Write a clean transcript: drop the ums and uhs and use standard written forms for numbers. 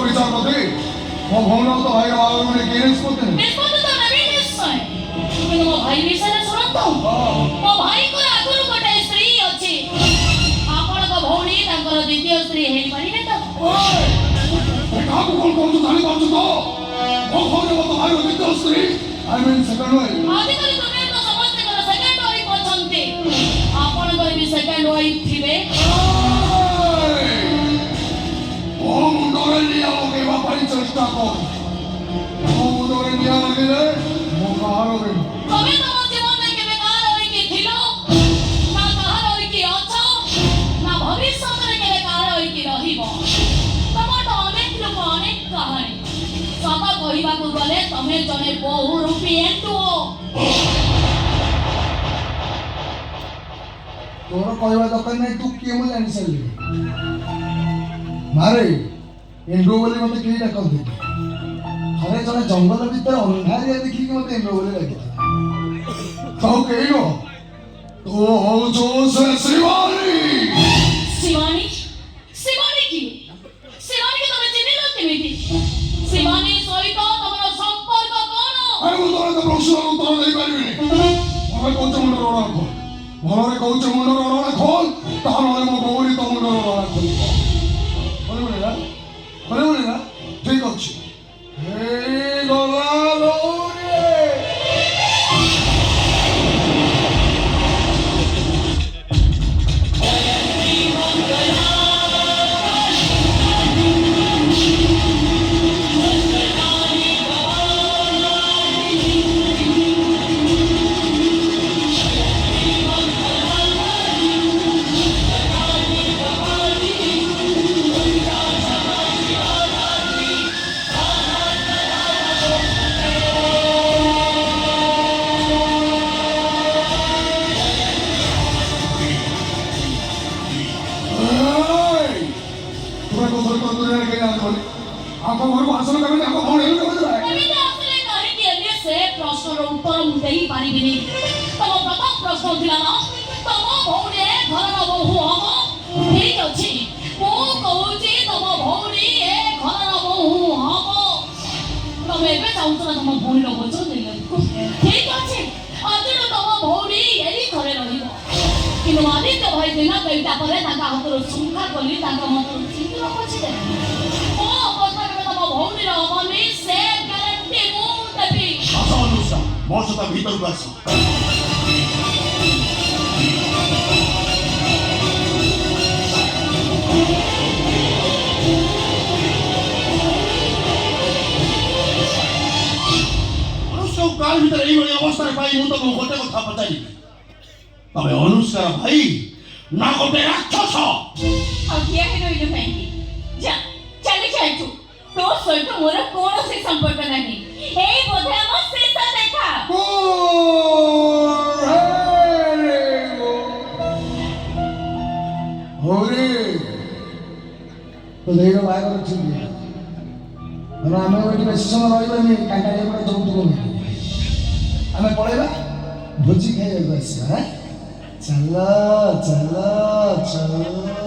বিচারপতি ମୋ ଭଉଣୀ ତ ଭାଇର ବାହାଘର କିଏ ନିଷ୍ପତ୍ତି ନିଷ୍ପତ୍ତି ତ ନେବି ନିଶ୍ଚୟ। କିନ୍ତୁ ମୋ ଭାଇ ବିଷୟରେ ଶୁଣନ୍ତୁ। ମୋ ଭାଇଙ୍କର ଆଗରୁ ଗୋଟେ ସ୍ତ୍ରୀ ଅଛି। ଆପଣଙ୍କ ଭଉଣୀ ତାଙ୍କର ଦ୍ୱିତୀୟ ସ୍ତ୍ରୀ ହେଇପାରିବେ ତ? କାହାକୁ କଣ କହୁଛୁ ଜାଣିପାରୁଛୁ ତ? ମୋ ଭଉଣୀ ମୋ ଭାଇର ଦ୍ୱିତୀୟ ସ୍ତ୍ରୀ I mean second wife। ଆଜିକାଲି ଦୁନିଆରେ ତ ସମସ୍ତଙ୍କର ସେକେଣ୍ଡ ୱାଇଫ୍ ଅଛନ୍ତି। ଆପଣଙ୍କର ବି ସେକେଣ୍ଡ ୱାଇଫ୍ ଥିବେ। ମୋ ମୁଣ୍ଡରେ ନିଆଁ ଲଗେଇବା ପାଇଁ ଚେଷ୍ଟା କର। ମୋ ମୁଣ୍ଡରେ ନିଆଁ ଲଗେଇଲେ ମୁଁ କାହାର ହେବି? ତମେ ତମ ଜୀବନରେ କେବେ କାହାର ହୋଇକି ଥିଲ? ନା କାହାର ହୋଇକି ଅଛ? ନା ଭବିଷ୍ୟତରେ କେବେ କାହାର ହୋଇକି ରହିବ? ତମର ତ ଅନେକ ଲୋକ ଅନେକ କାହାଣୀ। ସତ କହିବାକୁ ଗଲେ ତମେ ଜଣେ ବହୁ ରୂପୀ ଏଣ୍ଡୁଅ। ତୋର କହିବା ଦରକାର ନାହିଁ ତୁ କିଏ ମୁଁ ଜାଣି ସାରିଲି। ମାରେ ଏଣ୍ଡୁଅ ବୋଲି ମତେ କେହି ଡାକନ୍ତି। ଥରେ ଜଣେ ଜଙ୍ଗଲ ଭିତରେ ଅନ୍ଧାରିଆ ଦେଖିକି ମତେ ଏଣ୍ଡୁଅ ବୋଲି ଡାକିଥିଲା। ତୁ କେହି ନୁହ, ତୁ ହଉଛୁ ସେ ଶିବାନୀ। ଶିବାନୀ? ଶିବାନୀ କି? ଶିବାନୀକି ତମେ ଚିହ୍ନିଲ କେମିତି? ଶିବାନୀ ସହିତ ତମର ସମ୍ପର୍କ କଣ? ମୁଁ ତୋର ତ ପ୍ରଶ୍ନର ଉତ୍ତର ଦେଇପାରିବିନି। ଭଲରେ କହୁଛ ମୁଣ୍ଡର ଅଣା ଖୋଲ, ଭଲରେ କହୁଛ ମୁଣ୍ଡର ଅଣା ଖୋଲ, ତାହେଲେ ମୋ ଗୌରୀ ତ ମୁଣ୍ଡର ଅଣା ଖୋଲିବ। କହିବୁନି ନା? ଠିକ ଅଛି। ହେଇଗଲା ଗୌରୀ। आपको घर को आसन करने आपको कौन है क्या बता रहा है? ଏମିତି ଆସିଲେ କାହିଁକି ଏବେ ସେ ପ୍ରଶ୍ନର ଉତ୍ତର ମୁଁ ଦେଇପାରିବିନି। ତମ ପ୍ରଥମ ପ୍ରଶ୍ନ ଥିଲା ନା ତମ ଭଉଣୀ ଘରର ବୋହୂ ହବ? ଠିକ ଅଛି, ମୁଁ କହୁଛି ତମ ଭଉଣୀ ଏ ଘରର ବୋହୂ ହବ। ତମେ ଏବେ ଚାହୁଁଛ ନା ତମ ଭଉଣୀର ବୋଝ ନେଇବାକୁ? ଠିକ ଅଛି, ଆଜିରୁ ତମ ଭଉଣୀ ଏଇ ଘରେ ରହିବ। କିନ୍ତୁ ଆଦିତ୍ୟ ଭାଇ ଦିନ କେଇଟା ପରେ ତାଙ୍କ ହାତରୁ ଶଙ୍ଖା ଖୋଲି ତାଙ୍କ ମନରୁ ସିନ୍ଦୁର ପୋଛିଦେଲେ। ମୋ ଅବସ୍ଥାରେ ତମ ଭଉଣୀର ହବନି ସେ ଗ୍ୟାରେଣ୍ଟି ମୁଁ ଦେବି। ଆସ ଅନୁଷା, ମୋ ସହିତ ଭିତରକୁ ଆସ। ଅନୁଷ୍କାକୁ କାଳ ଭିତରେ ଏଇଭଳି ଅବସ୍ଥାରେ ପାଇ ମୁଁ ତମକୁ ଗୋଟେ କଥା ପଚାରିବି, ତମେ ଅନୁଷ୍କାର ଭାଇ ନା ଗୋଟେ ରାକ୍ଷସ? ଆଉ ଠିଆ ହେଇ ରହିଲୁ କାହିଁକି? ଯା, ଚାଲି ଯାଇଛୁ। ତୋ ସହିତ ମୋର କୌଣସି ସମ୍ପର୍କ ନାହିଁ। ଏଇ ବୋଧେ ଆମ ଶେଷ ଦେଖା। ହଉରେ ତ ଦେଇର ବାହାଘର ଠିକ ଆମେ ଏଠି ବେଶୀ ସମୟ ରହିବାନି। କାଙ୍କାଳିଆ ପଟେ ଯୌତୁକ ନାହିଁ, ଆମେ ପଳେଇବା ଭୋଜି ଖାଇବାକୁ ଆସିବା। ଚାଲ ଚାଲ ଚାଲ।